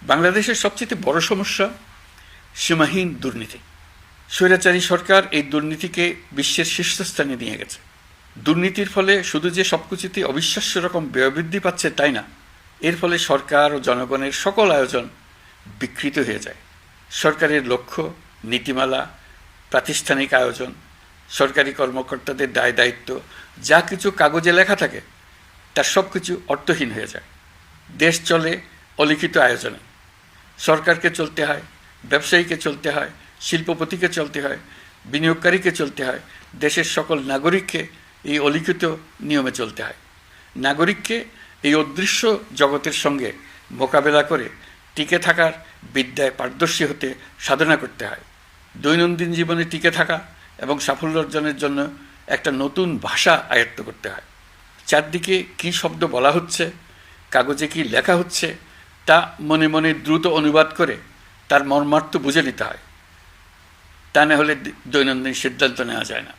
বাংলাদেশের সবচেয়ে বড় সমস্যা সীমাহীন দুর্নীতি। স্বৈরাচারী সরকার এই দুর্নীতিকে বিশ্বের শীর্ষস্থানে নিয়ে গেছে। দুর্নীতির ফলে শুধু যে সবকিছুতে অবিশ্বাস্য রকম ব্যয়বৃদ্ধি পাচ্ছে তাই না, এর ফলে সরকার ও জনগণের সকল আয়োজন বিকৃত হয়ে যায়। সরকারের লক্ষ্য, নীতিমালা, প্রাতিষ্ঠানিক আয়োজন, সরকারি কর্মকর্তাদের দায় দায়িত্ব যা কিছু কাগজে লেখা থাকে তার সব কিছু অর্থহীন হয়ে যায়। দেশ চলে অলিখিত আয়োজনে। সরকারকে চলতে হয়, ব্যবসায়ীকে চলতে হয়, শিল্পপতিকে চলতে হয়, বিনিয়োগকারীকে চলতে হয়, দেশের সকল নাগরিককে এই অলিখিত নিয়মে চলতে হয়। নাগরিককে এই অদৃশ্য জগতের সঙ্গে মোকাবেলা করে টিকে থাকার বিদ্যায় পারদর্শী হতে সাধনা করতে হয়। দৈনন্দিন জীবনে টিকে থাকা এবং সাফল্য অর্জনের জন্য একটা নতুন ভাষা আয়ত্ত করতে হয়। চারদিকে কী শব্দ বলা হচ্ছে, কাগজে কি লেখা হচ্ছে তা মনে মনে দ্রুত অনুবাদ করে তার মর্মার্থ বুঝে নিতে হয়। তা না হলে দৈনন্দিন সিদ্ধান্ত নেওয়া যায় না।